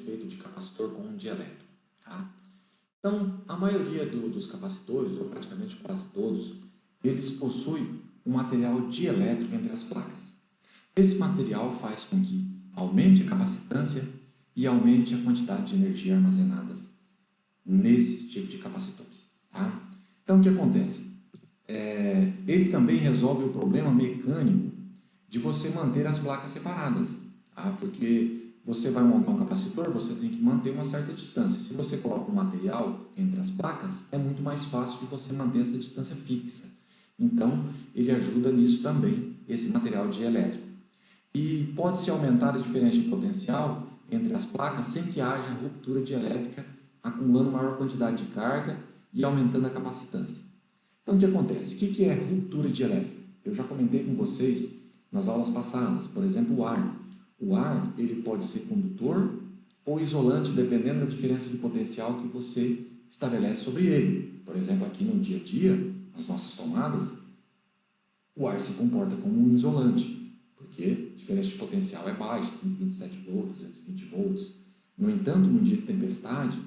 respeito de capacitor com dielétrico. Tá? Então, a maioria dos capacitores, ou praticamente quase todos, eles possuem um material dielétrico entre as placas. Esse material faz com que aumente a capacitância e aumente a quantidade de energia armazenadas nesse tipo de capacitores. Tá? Então, o que acontece? Ele também resolve o problema mecânico de você manter as placas separadas, tá? Porque você vai montar um capacitor, você tem que manter uma certa distância. Se você coloca um material entre as placas, é muito mais fácil de você manter essa distância fixa. Então, ele ajuda nisso também, esse material dielétrico. E pode-se aumentar a diferença de potencial entre as placas sem que haja ruptura dielétrica, acumulando maior quantidade de carga e aumentando a capacitância. Então, o que acontece? O que é ruptura dielétrica? Eu já comentei com vocês nas aulas passadas, por exemplo, o ar. O ar ele pode ser condutor ou isolante, dependendo da diferença de potencial que você estabelece sobre ele. Por exemplo, aqui no dia a dia, nas nossas tomadas, o ar se comporta como um isolante, porque a diferença de potencial é baixa, 127 volts, 220 volts. No entanto, num dia de tempestade,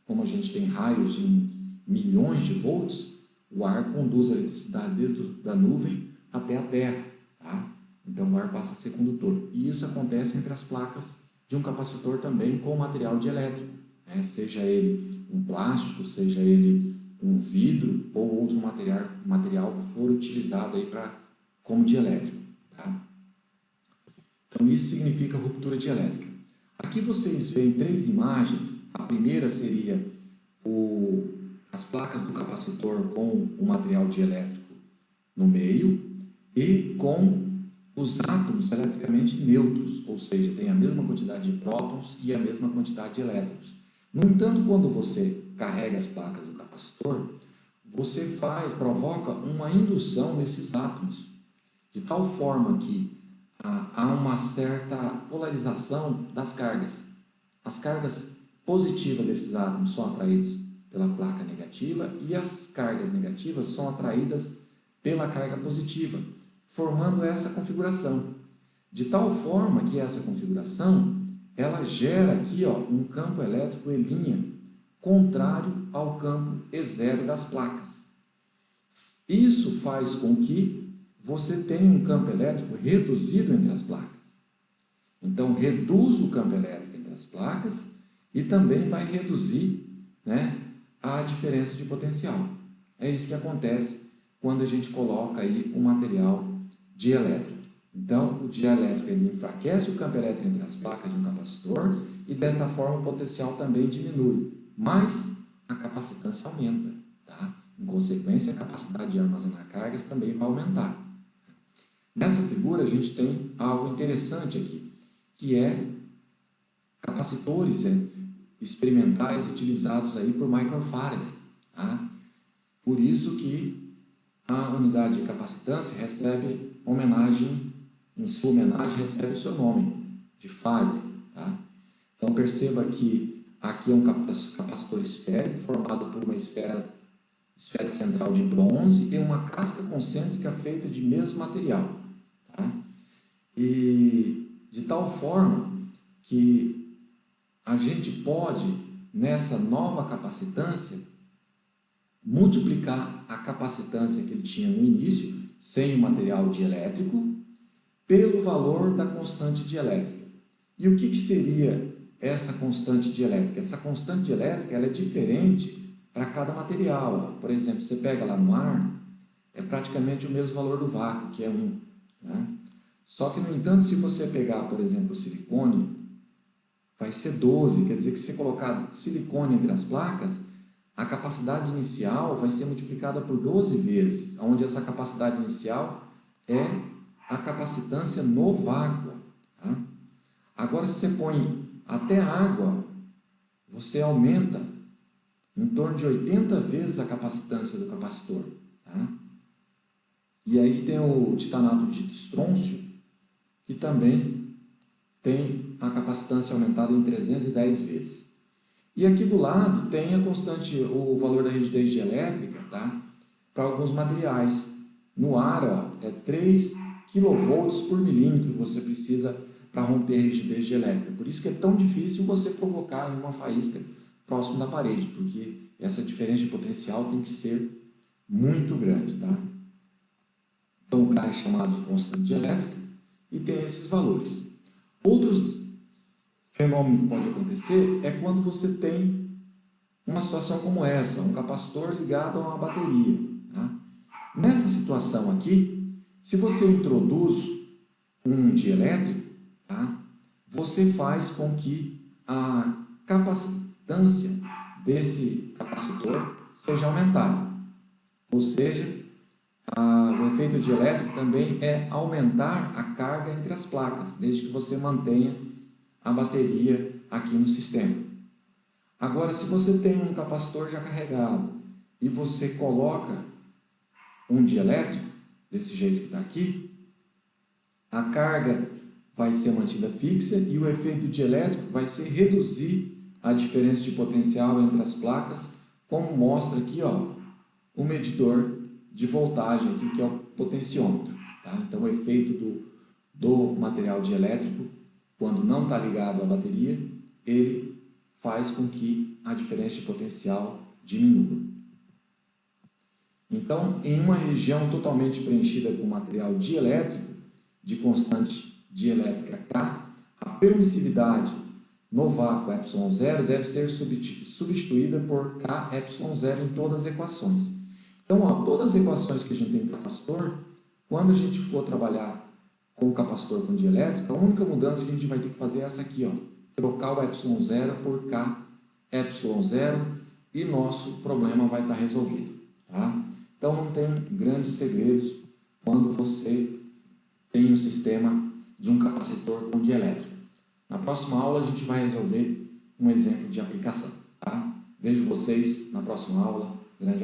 como a gente tem raios em milhões de volts, o ar conduz a eletricidade desde a nuvem até a terra, tá? Então o ar passa a ser condutor. E isso acontece entre as placas de um capacitor também com material dielétrico, né? Seja ele um plástico, seja ele um vidro ou outro material que for utilizado aí como dielétrico, tá? Então isso significa ruptura dielétrica. Aqui vocês veem 3 imagens. A primeira seria as placas do capacitor com o material dielétrico no meio e com os átomos eletricamente neutros, ou seja, tem a mesma quantidade de prótons e a mesma quantidade de elétrons. No entanto, quando você carrega as placas do capacitor, você provoca uma indução nesses átomos, de tal forma que há uma certa polarização das cargas. As cargas positivas desses átomos são atraídas pela placa negativa e as cargas negativas são atraídas pela carga positiva, formando essa configuração. De tal forma que essa configuração, ela gera aqui um campo elétrico em linha, contrário ao campo E0 das placas. Isso faz com que você tenha um campo elétrico reduzido entre as placas. Então, reduz o campo elétrico entre as placas e também vai reduzir, né, a diferença de potencial. É isso que acontece quando a gente coloca aí um material dielétrico. Então, o dielétrico ele enfraquece o campo elétrico entre as placas de um capacitor e desta forma o potencial também diminui, mas a capacitância aumenta, tá? Em consequência, a capacidade de armazenar cargas também vai aumentar. Nessa figura a gente tem algo interessante aqui, que é capacitores experimentais utilizados aí por Michael Faraday, tá? Por isso que a unidade de capacitância recebe homenagem, em sua homenagem recebe o seu nome, de Faraday, tá? Então perceba que aqui é um capacitor esférico formado por uma esfera central de bronze e uma casca concêntrica feita de mesmo material, tá? E de tal forma que a gente pode, nessa nova capacitância, multiplicar a capacitância que ele tinha no início, sem o material dielétrico, pelo valor da constante dielétrica. E o que seria essa constante dielétrica? Essa constante dielétrica ela é diferente para cada material. Por exemplo, você pega lá no ar, é praticamente o mesmo valor do vácuo, que é 1. Né? Só que, no entanto, se você pegar, por exemplo, o silicone, vai ser 12. Quer dizer que se você colocar silicone entre as placas, a capacidade inicial vai ser multiplicada por 12 vezes, onde essa capacidade inicial é a capacitância no vácuo. Tá? Agora, se você põe até água, você aumenta em torno de 80 vezes a capacitância do capacitor. Tá? E aí tem o titanato de estrôncio, que também tem a capacitância aumentada em 310 vezes. E aqui do lado tem a constante, o valor da rigidez dielétrica, tá? Para alguns materiais. No ar, é 3 kV por milímetro você precisa para romper a rigidez dielétrica. Por isso que é tão difícil você provocar uma faísca próximo da parede, porque essa diferença de potencial tem que ser muito grande, tá? Então o K é chamado de constante dielétrica e tem esses valores. Outros fenômenos que pode acontecer é quando você tem uma situação como essa, um capacitor ligado a uma bateria, tá? Nessa situação aqui, se você introduz um dielétrico, tá? Você faz com que a capacitância desse capacitor seja aumentada. Ou seja, o efeito dielétrico também é aumentar a carga entre as placas, desde que você mantenha a bateria aqui no sistema. Agora, se você tem um capacitor já carregado e você coloca um dielétrico, desse jeito que está aqui, a carga vai ser mantida fixa e o efeito dielétrico vai ser reduzir a diferença de potencial entre as placas, como mostra aqui, ó, o medidor de voltagem aqui, que é o potenciômetro. Tá? Então, o efeito do material dielétrico, quando não está ligado à bateria, ele faz com que a diferença de potencial diminua. Então, em uma região totalmente preenchida com material dielétrico, de constante dielétrica K, a permissividade no vácuo ε0 deve ser substituída por Kε0 em todas as equações. Então, ó, todas as equações que a gente tem em capacitor, quando a gente for trabalhar com o capacitor com dielétrico, a única mudança que a gente vai ter que fazer é essa aqui, ó, trocar o ε0 por Kε0 e nosso problema vai estar resolvido. Tá? Então, não tem grandes segredos quando você tem um sistema de um capacitor com dielétrico. Na próxima aula, a gente vai resolver um exemplo de aplicação. Tá? Vejo vocês na próxima aula. Grande abraço.